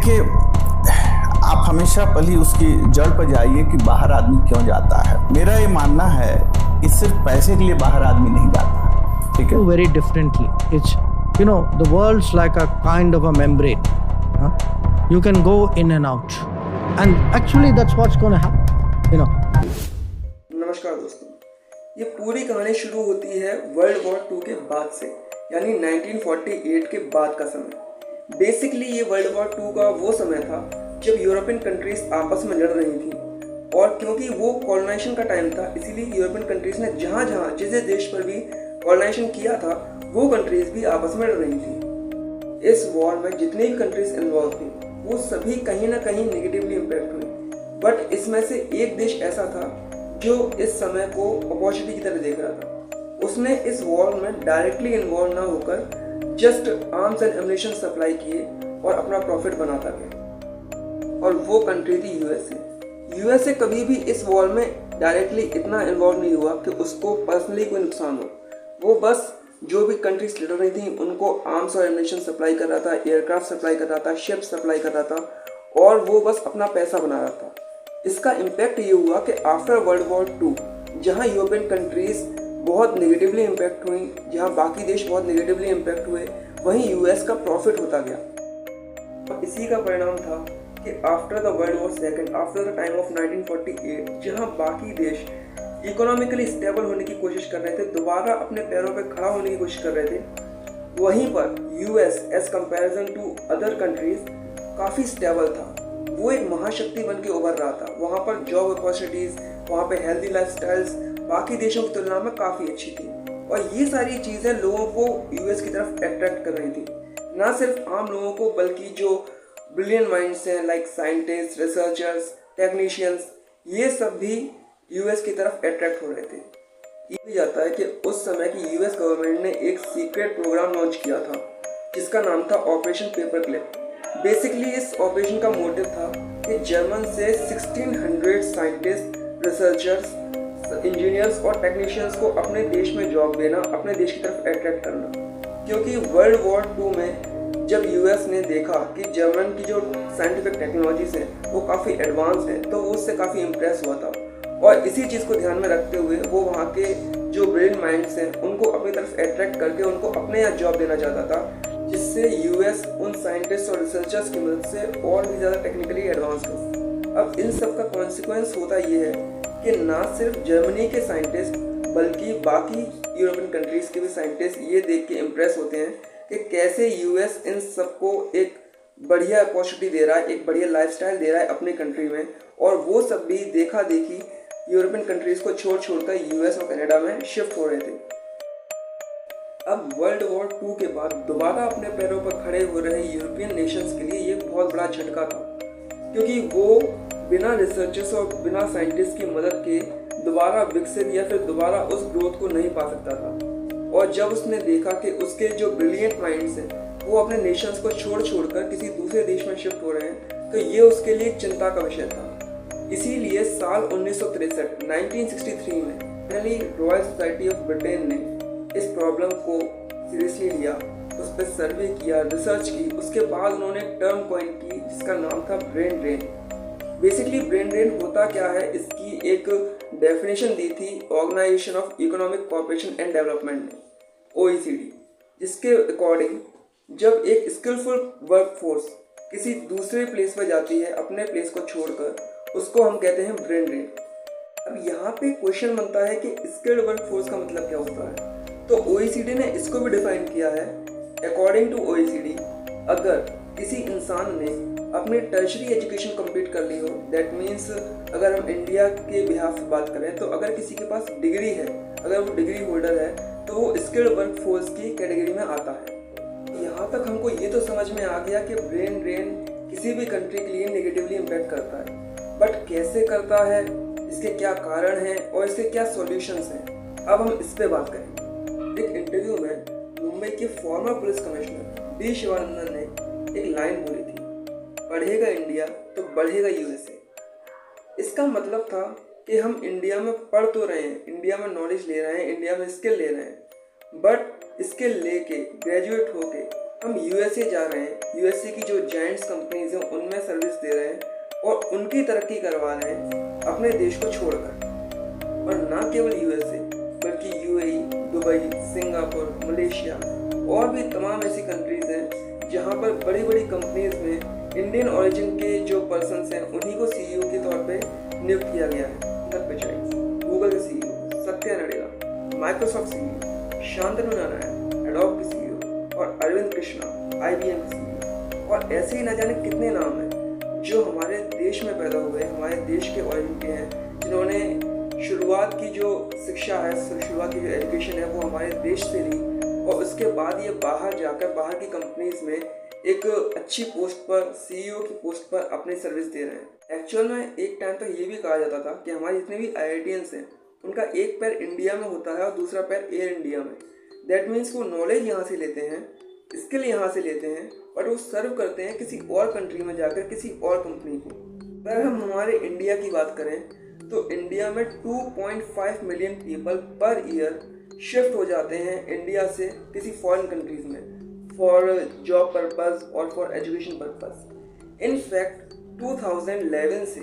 देखिए, आप हमेशा पहले उसकी जड़ पर जाइए कि बाहर आदमी क्यों जाता है। मेरा ये मानना है कि सिर्फ पैसे के लिए बाहर आदमी नहीं जाता, ठीक है। Very differently. It's, the world's like a kind of a membrane. Huh? You can go in and out. And actually that's what's going to happen, नमस्कार दोस्तों, ये पूरी कहानी शुरू होती है वर्ल्ड वॉर 2 के बाद से, यानी 1948 के बाद का समय। बेसिकली ये वर्ल्ड वॉर 2 का वो समय था जब यूरोपियन कंट्रीज आपस में लड़ रही थी, और क्योंकि वो कॉलोनाइजेशन का टाइम था, इसीलिए यूरोपियन कंट्रीज ने जहाँ जहाँ जिस देश पर भी कॉलोनाइजेशन किया था वो कंट्रीज भी आपस में लड़ रही थी। इस वॉर में जितनी भी कंट्रीज इन्वॉल्व थी वो सभी कहीं ना कहीं नेगेटिवली इम्पैक्ट हुई, बट इसमें से एक देश ऐसा था जो इस समय को अपॉर्चुनिटी की तरह देख रहा था। उसने इस वॉर में डायरेक्टली इन्वॉल्व ना होकर just arms and ammunition supply किए और अपना प्रॉफिट बनाता गया, और वो कंट्री थी यूएसए। यूएसए कभी भी इस वॉर में डायरेक्टली इतना इन्वॉल्व नहीं हुआ कि उसको पर्सनली कोई नुकसान हो। वो बस जो भी कंट्रीज लड़ रही थी उनको आर्म्स और एमुनिशन सप्लाई कर रहा था, एयरक्राफ्ट सप्लाई कर रहा था, शिप सप्लाई कर रहा था, और वो बस अपना पैसा बना रहा था। इसका इम्पैक्ट ये हुआ कि आफ्टर वर्ल्ड वॉर 2 जहाँ यूरोपियन कंट्रीज बहुत नेगेटिवली इम्पैक्ट हुई, जहाँ बाकी देश बहुत नेगेटिवली इम्पैक्ट हुए, वहीं यूएस का प्रॉफिट होता गया। और इसी का परिणाम था कि after the world war second, after the time of 1948, जहाँ बाकी देश इकोनॉमिकली स्टेबल होने की कोशिश कर रहे थे, दोबारा अपने पैरों पर खड़ा होने की कोशिश कर रहे थे, वहीं पर US as comparison to other countries काफ़ी स्टेबल था। वो एक महाशक्ति बन के उभर रहा था। वहाँ पर जॉब अपॉर्चुनिटीज़, वहाँ पे हेल्दी लाइफस्टाइल्स बाकी देशों की तुलना में काफ़ी अच्छी थी, और ये सारी चीज़ें लोगों को यूएस की तरफ अट्रैक्ट कर रही थी। ना सिर्फ आम लोगों को, बल्कि जो ब्रिलियंट माइंड्स हैं लाइक साइंटिस्ट, रिसर्चर्स, टेक्नीशियंस, ये सब भी यूएस की तरफ अट्रैक्ट हो रहे थे। ये भी जाता है कि उस समय की यूएस गवर्नमेंट ने एक सीक्रेट प्रोग्राम लॉन्च किया था जिसका नाम था ऑपरेशन पेपर क्लिप। बेसिकली इस ऑपरेशन का मोटिव था कि जर्मन से 1600 साइंटिस्ट, रिसर्चर्स, इंजीनियर्स और टेक्नीशियंस को अपने देश में जॉब देना, अपने देश की तरफ अट्रैक्ट करना। क्योंकि वर्ल्ड वॉर 2 में जब यूएस ने देखा कि जर्मन की जो साइंटिफिक टेक्नोलॉजीज हैं वो काफ़ी एडवांस हैं, तो वो उससे काफ़ी इम्प्रेस हुआ था, और इसी चीज़ को ध्यान में रखते हुए वो वहाँ के जो ब्रिलियंट माइंड्स हैं उनको अपनी तरफ अट्रैक्ट करके उनको अपने यहाँ जॉब देना चाहता था, जिससे यूएस उन साइंटिस्ट और रिसर्चर्स की मदद से और भी ज़्यादा टेक्निकली एडवांस हो। अब इन सब का कॉन्सिक्वेंस होता ये है कि ना सिर्फ जर्मनी के साइंटिस्ट बल्कि बाकी यूरोपियन कंट्रीज़ के भी साइंटिस्ट ये देख के इम्प्रेस होते हैं कि कैसे यूएस इन सबको एक बढ़िया अपॉर्चुनिटी दे रहा है, एक बढ़िया लाइफस्टाइल दे रहा है अपनी कंट्री में, और वो सब भी देखा देखी यूरोपियन कंट्रीज को छोड़कर यूएस और कनाडा में शिफ्ट हो रहे थे। अब वर्ल्ड वॉर 2 के बाद दोबारा अपने पैरों पर खड़े हो रहे यूरोपियन नेशंस के लिए ये बहुत बड़ा झटका था, क्योंकि वो बिना रिसर्चर्स और बिना साइंटिस्ट की मदद के दोबारा विकसित या फिर दोबारा उस ग्रोथ को नहीं पा सकता था। और जब उसने देखा कि उसके जो ब्रिलियंट माइंड्स हैं वो अपने नेशंस को छोड़कर किसी दूसरे देश में शिफ्ट हो रहे हैं, तो ये उसके लिए चिंता का विषय था। इसीलिए साल 1963 में पहली रॉयल सोसाइटी ऑफ ब्रिटेन ने इस प्रॉब्लम को सीरियसली लिया, उस पर सर्वे किया, रिसर्च की। उसके बाद उन्होंने एक टर्म कॉइन की जिसका नाम था brain drain. Basically brain drain होता क्या है, इसकी एक डेफिनेशन दी थी organisation of economic cooperation and development ने, OECD, जिसके अकॉर्डिंग जब एक स्किलफुल वर्कफोर्स किसी दूसरे प्लेस पर जाती है अपने प्लेस को छोड़कर, उसको हम कहते हैं ब्रेन ड्रेन। अब यहाँ पे क्वेश्चन बनता है कि स्किल्ड वर्कफोर्स का मतलब क्या होता है। तो OECD ने इसको भी डिफाइन किया है। अकॉर्डिंग टू OECD, अगर किसी इंसान ने अपनी टर्शरी एजुकेशन कंप्लीट कर ली हो, दैट मीन्स अगर हम इंडिया के बिहाफ से बात करें तो अगर किसी के पास डिग्री है, अगर वो डिग्री होल्डर है, तो वो स्किल्ड वर्कफोर्स की कैटेगरी में आता है। यहाँ तक हमको ये तो समझ में आ गया कि ब्रेन ड्रेन किसी भी कंट्री के लिए नेगेटिवली इम्पैक्ट करता है, बट कैसे करता है, इसके क्या कारण हैं और इसके क्या सॉल्यूशंस हैं, अब हम इस पे बात करेंगे। एक इंटरव्यू में मुंबई के farmer police commissioner D Sivanandan ने एक लाइन बोली थी, बढ़ेगा इंडिया तो बढ़ेगा यूएसए। इसका मतलब था कि हम इंडिया में पढ़ तो रहे हैं, इंडिया में नॉलेज ले रहे हैं, इंडिया में स्किल ले रहे हैं, बट स्किल लेके ग्रेजुएट होके हम यूएसए जा रहे हैं, यूएसए की जो जायंट्स कंपनीज हैं उनमें सर्विस दे रहे हैं और उनकी तरक्की करवा रहे हैं अपने देश को छोड़कर। और ना केवल यूएसए बल्कि यूएई, दुबई, सिंगापुर, मलेशिया और भी तमाम ऐसी कंट्रीज हैं जहां पर बड़ी बड़ी कंपनीज में इंडियन ओरिजिन के जो पर्सन्स हैं उन्हीं को सीईओ के तौर पे नियुक्त किया गया है। गूगल के CEO Satya Nadella, Microsoft CEO Shantanu Narayan, adobe के सीईओ और अरविंद कृष्णा आईबीएम के सीईओ, और ऐसे ही न जाने कितने नाम हैं जो हमारे देश में पैदा हुए, हमारे देश के ओरिजिन के हैं, जिन्होंने शुरुआत की जो शिक्षा है, शुरुआत की जो एजुकेशन है वो हमारे देश से ली और उसके बाद ये बाहर जाकर बाहर की कंपनीज में एक अच्छी पोस्ट पर, सीईओ की पोस्ट पर अपनी सर्विस दे रहे हैं। एक्चुअल में एक टाइम तक ये भी कहा जाता था कि हमारे जितने भी IITians हैं उनका एक पैर इंडिया में होता है और दूसरा पैर एयर इंडिया में। दैट मीन्स वो नॉलेज यहाँ से लेते हैं, स्किल यहाँ से लेते हैं, बट वो सर्व करते हैं किसी और कंट्री में जाकर किसी और कंपनी को। अगर हम हमारे इंडिया की बात करें तो इंडिया में 2.5 million people per year shift हो जाते हैं इंडिया से किसी फॉरेन कंट्रीज में फॉर जॉब पर्पस और फॉर एजुकेशन पर्पस। इनफैक्ट 2011 से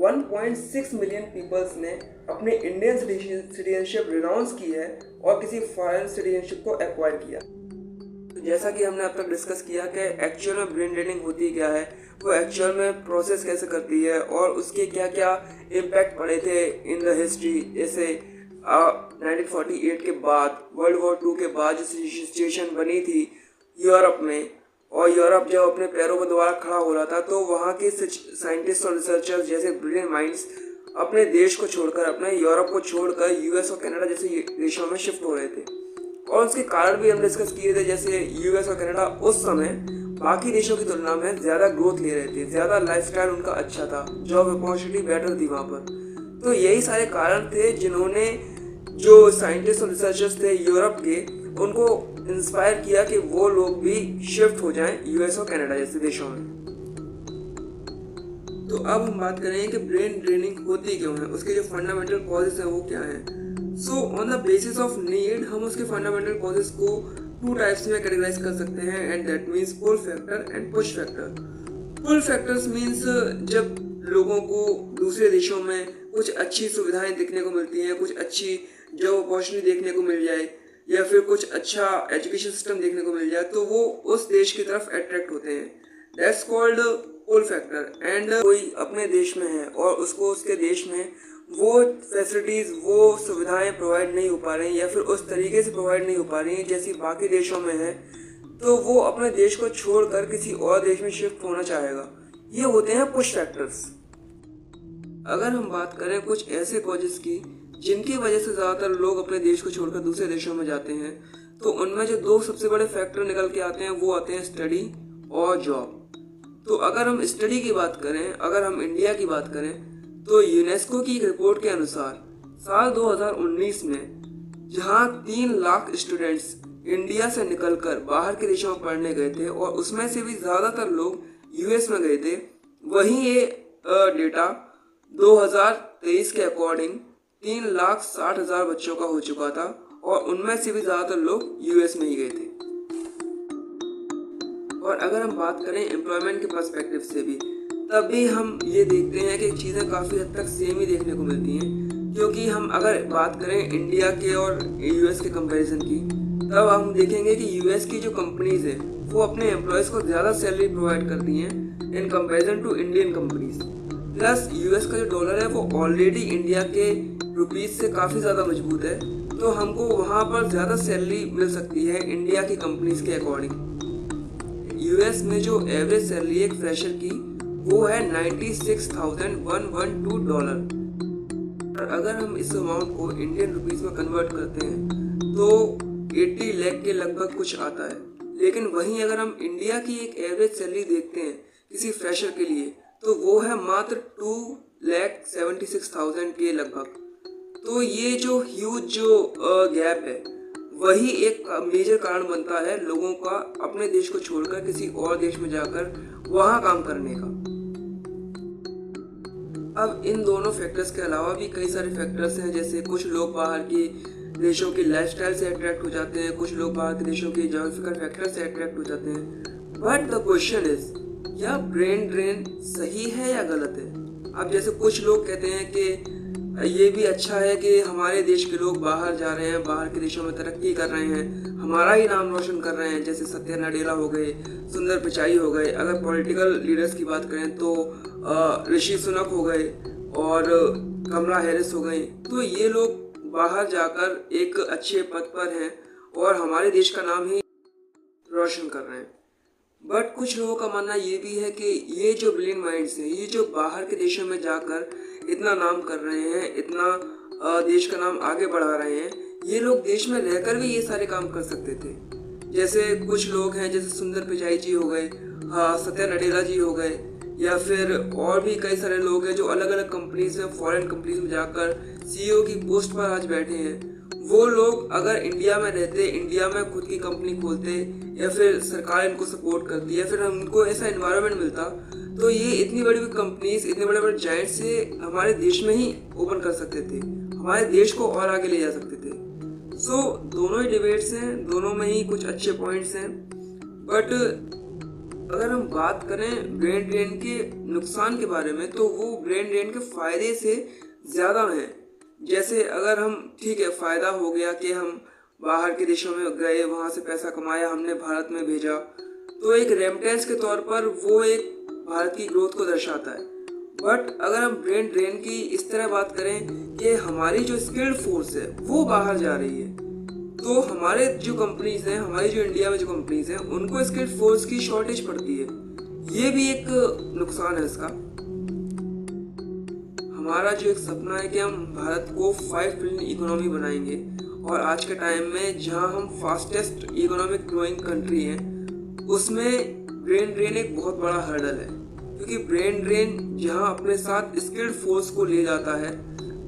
1.6 मिलियन पीपल्स ने अपने इंडियन सिटीजनशिप रिनाउंस की है और किसी फॉरेन सिटीजनशिप को एक्वायर किया। जैसा कि हमने अब तक डिस्कस किया कि एक्चुअल में ब्रेन ड्रेनिंग होती क्या है, वो एक्चुअल में प्रोसेस कैसे करती है और उसके क्या क्या इम्पैक्ट पड़े थे इन द हिस्ट्री। जैसे 1948 के बाद, वर्ल्ड वॉर 2 के बाद जो सिचुएशन बनी थी यूरोप में, और यूरोप जब अपने पैरों पर दोबारा खड़ा हो रहा था तो वहाँ के साइंटिस्ट और रिसर्चर्स जैसे ब्रिलियंट माइंड्स अपने देश को छोड़कर, अपने यूरोप को छोड़कर यूएस और कनाडा जैसे देशों में शिफ्ट हो रहे थे। और उसके कारण भी हम डिस्कस किए थे, जैसे यूएस और कनाडा उस समय बाकी देशों की तुलना में ज़्यादा ग्रोथ ले रहे थे, ज़्यादा लाइफस्टाइल उनका अच्छा था, जॉब अपॉर्चुनिटी बेटर थी वहाँ पर। तो यही सारे कारण थे जिन्होंने जो साइंटिस्ट और रिसर्चर्स थे यूरोप के, उनको इंस्पायर किया कि वो लोग भी शिफ्ट हो जाएं यूएस और कनाडा जैसे देशों में। तो अब हम बात करें कि ब्रेन ड्रेनिंग होती क्यों है, उसके जो फंडामेंटल कॉजेज हैं वो क्या हैं। So on the basis of need हम उसके फंडामेंटल कॉजेज को 2 टाइप्स में कैटेगराइज कर सकते हैं, and that means pull factor and push factor. Pull factors means जब लोगों को दूसरे देशों में कुछ अच्छी सुविधाएं देखने को मिलती हैं, कुछ अच्छी जॉब अपॉर्चुनिटी देखने को मिल जाए या फिर कुछ अच्छा एजुकेशन सिस्टम देखने को मिल जाए तो वो उस देश की तरफ अट्रैक्ट होते हैं। That's called pull factor. And कोई अपने देश में है और उसको उसके देश में वो फैसिलिटीज़, वो सुविधाएं प्रोवाइड नहीं हो पा रही या फिर उस तरीके से प्रोवाइड नहीं हो पा रही जैसी बाकी देशों में है, तो वो अपने देश को छोड़कर किसी और देश में शिफ्ट होना चाहेगा। ये होते हैं पुश फैक्टर्स। अगर हम बात करें कुछ ऐसे कॉजेस की जिनकी वजह से ज़्यादातर लोग अपने देश को छोड़कर दूसरे देशों में जाते हैं, तो उनमें जो 2 सबसे बड़े फैक्टर निकल के आते हैं वो आते हैं स्टडी और जॉब। तो अगर हम स्टडी की बात करें, अगर हम इंडिया की बात करें, तो यूनेस्को की एक रिपोर्ट के अनुसार साल 2019 में जहां 3 लाख स्टूडेंट्स इंडिया से निकलकर बाहर के देशों में पढ़ने गए थे और उसमें से भी ज़्यादातर लोग यूएस में गए थे, वहीं ये डेटा 2023 के अकॉर्डिंग 3,60,000 बच्चों का हो चुका था और उनमें से भी ज़्यादातर लोग यूएस में ही गए थे। और अगर हम बात करें एम्प्लॉयमेंट के पर्सपेक्टिव से भी, तब भी हम ये देखते हैं कि चीज़ें काफ़ी हद तक सेम ही देखने को मिलती हैं, क्योंकि हम अगर बात करें इंडिया के और यूएस के कंपैरिजन की, तब हम देखेंगे कि यूएस की जो कंपनीज है वो अपने एम्प्लॉयज़ को ज़्यादा सैलरी प्रोवाइड करती हैं in comparison to Indian companies. Plus US का जो डॉलर है वो ऑलरेडी इंडिया के रुपीज़ से काफ़ी ज़्यादा मजबूत है, तो हमको वहाँ पर ज़्यादा सैलरी मिल सकती है इंडिया की कंपनीज के अकॉर्डिंग। यूएस में जो एवरेज सैलरी एक फ्रेशर की वो है $96,112। और अगर हम इस अमाउंट को इंडियन रुपीज़ में कन्वर्ट करते हैं तो 80 लाख के लगभग कुछ आता है। लेकिन वहीं अगर हम इंडिया की एक एवरेज सैलरी देखते हैं किसी फ्रेशर के लिए, तो वो है मात्र 2,76,000 के लगभग। तो ये जो ह्यूज जो गैप है वही एक मेजर कारण बनता है लोगों का अपने देश को छोड़कर किसी और देश में जाकर वहाँ काम करने का। अब इन दोनों फैक्टर्स के अलावा भी कई सारे फैक्टर्स हैं, जैसे कुछ लोग बाहर की देशों की लाइफस्टाइल से अट्रैक्ट हो जाते हैं, कुछ लोग बाहर के देशों के जोग्राफिकल फैक्टर से अट्रैक्ट हो जाते हैं। बट द क्वेश्चन इज, क्या ब्रेन ड्रेन सही है या गलत है? अब जैसे कुछ लोग कहते हैं कि ये भी अच्छा है कि हमारे देश के लोग बाहर जा रहे हैं, बाहर के देशों में तरक्की कर रहे हैं, हमारा ही नाम रोशन कर रहे हैं, जैसे सत्या नडेला हो गए, सुंदर पिचाई हो गए। अगर पॉलिटिकल लीडर्स की बात करें तो ऋषि सुनक हो गए और कमला हैरिस हो गई। तो ये लोग बाहर जाकर एक अच्छे पद पर हैं और हमारे देश का नाम ही रोशन कर रहे हैं। बट कुछ लोगों का मानना ये भी है कि ये जो ब्रिलियंट माइंड्स हैं, ये जो बाहर के देशों में जाकर इतना नाम कर रहे हैं, इतना देश का नाम आगे बढ़ा रहे हैं, ये लोग देश में रहकर भी ये सारे काम कर सकते थे। जैसे कुछ लोग हैं, जैसे सुंदर पिचाई जी हो गए, सत्या नडेला जी हो गए, या फिर और भी कई सारे लोग हैं जो अलग अलग कंपनीज में, फॉरेन कंपनीज में जाकर CEO की पोस्ट पर आज बैठे हैं। वो लोग अगर इंडिया में रहते, इंडिया में खुद की कंपनी खोलते, या फिर सरकार इनको सपोर्ट करती, या फिर उनको ऐसा एनवायरनमेंट मिलता, तो ये इतनी बड़ी बड़ी कंपनीज, इतने बड़े बड़े जायंट से हमारे देश में ही ओपन कर सकते थे, हमारे देश को और आगे ले जा सकते थे। सो दोनों ही डिबेट्स हैं, दोनों में ही कुछ अच्छे पॉइंट्स हैं। बट अगर हम बात करें ब्रेन ड्रेन के नुकसान के बारे में, तो वो ब्रेन ड्रेन के फायदे से ज़्यादा हैं। जैसे अगर हम, ठीक है, फ़ायदा हो गया कि हम बाहर के देशों में गए, वहाँ से पैसा कमाया, हमने भारत में भेजा, तो एक रेमिटेंस के तौर पर वो एक भारत की ग्रोथ को दर्शाता है। बट अगर हम ब्रेन ड्रेन की इस तरह बात करें कि हमारी जो स्किल्ड फोर्स है वो बाहर जा रही है, तो हमारे जो कंपनीज हैं, हमारी जो इंडिया में जो कंपनीज हैं, उनको स्किल्ड फोर्स की शॉर्टेज पड़ती है। ये भी एक नुकसान है इसका। हमारा जो एक सपना है कि हम भारत को 5 ट्रिलियन इकोनॉमी बनाएंगे, और आज के टाइम में जहां हम फास्टेस्ट इकोनॉमिक ग्रोइंग कंट्री हैं, उसमें ब्रेन ड्रेन एक बहुत बड़ा हर्डल है। क्योंकि ब्रेन ड्रेन जहां अपने साथ स्किल्ड फोर्स को ले जाता है,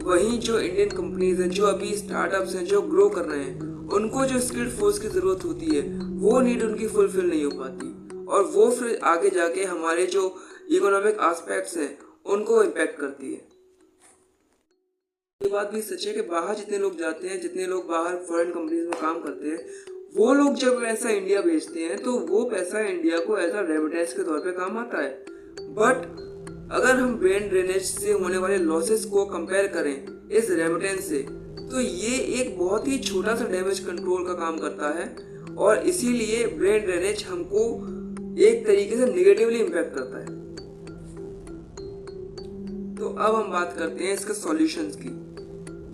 वहीं जो इंडियन कंपनीज हैं, जो अभी स्टार्टअप्स हैं, जो ग्रो कर रहे हैं, उनको जो स्किल्ड फोर्स की ज़रूरत होती है, वो नीड उनकी फुलफिल नहीं हो पाती, और वो फिर आगे जाके हमारे जो इकोनॉमिक एस्पेक्ट्स हैं उनको इम्पैक्ट करती है। ये बात भी सच है कि बाहर जितने लोग जाते हैं, जितने लोग बाहर फॉरेन कंपनीज में काम करते हैं, वो लोग जब पैसा इंडिया भेजते हैं तो वो पैसा इंडिया को एज अ रेमिटेंस के तौर पे काम आता है। बट अगर हम ब्रेन ड्रेनेज से होने वाले लॉसेस को कंपेयर करें इस रेमिटेंस से, तो ये एक बहुत ही छोटा सा डैमेज कंट्रोल का काम करता है, और इसीलिए ब्रेन ड्रेनेज हमको एक तरीके से निगेटिवली इम्पैक्ट करता है। तो अब हम बात करते हैं इसके सॉल्यूशंस की।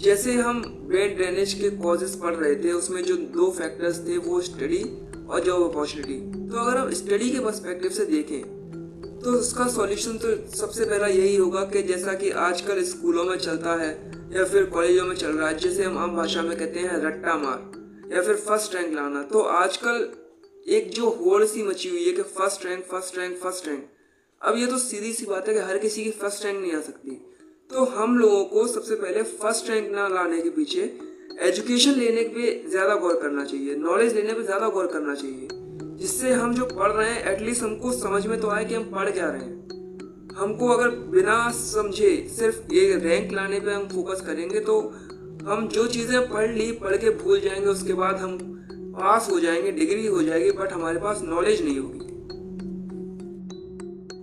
जैसे हम ब्रेन ड्रेनेज के कॉजेस पढ़ रहे थे, उसमें जो 2 फैक्टर्स थे, वो स्टडी और जॉब अपॉर्चुनिटी। तो अगर हम स्टडी के पर्सपेक्टिव से देखें तो उसका सॉल्यूशन तो सबसे पहला यही होगा कि जैसा कि आजकल स्कूलों में चलता है या फिर कॉलेजों में चल रहा है, जैसे हम आम भाषा में कहते हैं रट्टा मार या फिर फर्स्ट रैंक लाना। तो आजकल एक जो होड़ सी मची हुई है कि first rank, first rank, first rank. अब ये तो सीधी सी बात है कि हर किसी की फर्स्ट रैंक नहीं आ सकती। तो हम लोगों को सबसे पहले फर्स्ट रैंक ना लाने के पीछे एजुकेशन लेने पे ज़्यादा गौर करना चाहिए, नॉलेज लेने पे ज़्यादा गौर करना चाहिए, जिससे हम जो पढ़ रहे हैं एटलीस्ट हमको समझ में तो आए कि हम पढ़ क्या रहे हैं। हमको अगर बिना समझे सिर्फ ये रैंक लाने पे हम फोकस करेंगे तो हम जो चीज़ें पढ़ के भूल जाएंगे, उसके बाद हम पास हो जाएंगे, डिग्री हो जाएगी, बट हमारे पास नॉलेज नहीं होगी।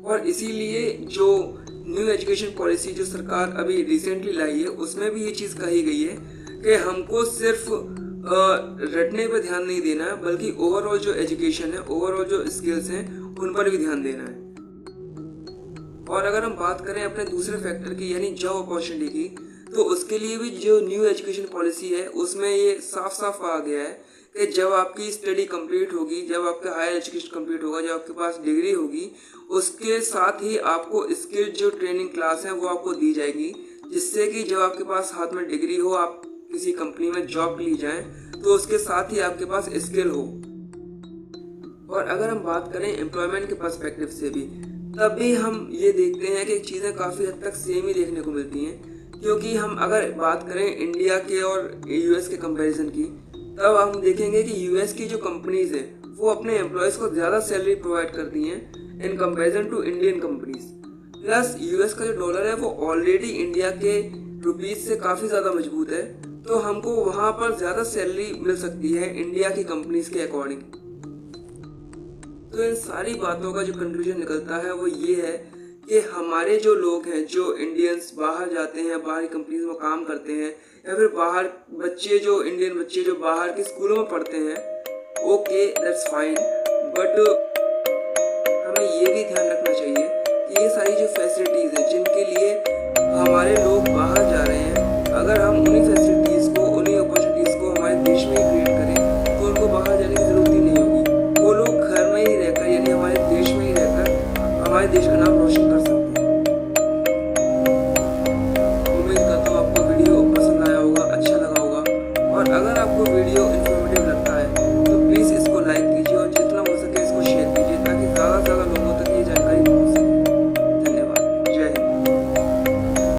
और इसीलिए जो न्यू एजुकेशन पॉलिसी जो सरकार अभी रिसेंटली लाई है, उसमें भी ये चीज़ कही गई है कि हमको सिर्फ रटने पे ध्यान नहीं देना है, बल्कि ओवरऑल जो एजुकेशन है, ओवरऑल जो स्किल्स हैं, उन पर भी ध्यान देना है। और अगर हम बात करें अपने दूसरे फैक्टर की, यानी जॉब अपॉर्चुनिटी की, तो उसके लिए भी जो न्यू एजुकेशन पॉलिसी है उसमें ये साफ साफ आ गया है कि जब आपकी स्टडी कंप्लीट होगी, जब आपका हायर एजुकेशन कंप्लीट होगा, जब आपके पास डिग्री होगी, उसके साथ ही आपको स्किल जो ट्रेनिंग क्लास है वो आपको दी जाएगी, जिससे कि जब आपके पास हाथ में डिग्री हो, आप किसी कंपनी में जॉब ली जाए, तो उसके साथ ही आपके पास स्किल हो। और अगर हम बात करें एम्प्लॉयमेंट के पर्सपेक्टिव से भी, तब भी हम ये देखते हैं कि चीज़ें काफ़ी हद तक सेम ही देखने को मिलती हैं। क्योंकि हम अगर बात करें इंडिया के और यूएस के कंपैरिजन की, तब हम देखेंगे कि यूएस की जो कंपनीज हैं वो अपने एम्प्लॉयज़ को ज़्यादा सैलरी प्रोवाइड करती हैं in comparison to Indian companies. Plus US का जो डॉलर है वो ऑलरेडी इंडिया के रुपीज़ से काफ़ी ज़्यादा मजबूत है, तो हमको वहाँ पर ज़्यादा सैलरी मिल सकती है इंडिया की कंपनीज के अकॉर्डिंग। तो इन सारी बातों का जो कंक्लूजन निकलता है वो ये है कि हमारे जो लोग हैं, जो इंडियंस बाहर जाते हैं, बाहर की कंपनीज में काम करते हैं, या फिर बाहर बच्चे जो इंडियन बच्चे जो बाहर के स्कूलों में पढ़ते हैं, ओके दैट्स फाइन, बट हमें ये भी ध्यान रखना चाहिए कि ये सारी जो फैसिलिटीज़ हैं जिनके लिए हमारे लोग बाहर जा रहे हैं, अगर हम उन्हीं फैसिलिटीज़ को, उन्हीं अपॉर्चुनिटीज़ को हमारे देश में ही क्रिएट करें तो उनको बाहर जाने की ज़रूरत ही नहीं होगी। वो लोग घर में ही रहकर, यानी हमारे देश में ही रहकर हमारे देश का नाम रोशन कर सकते हैं।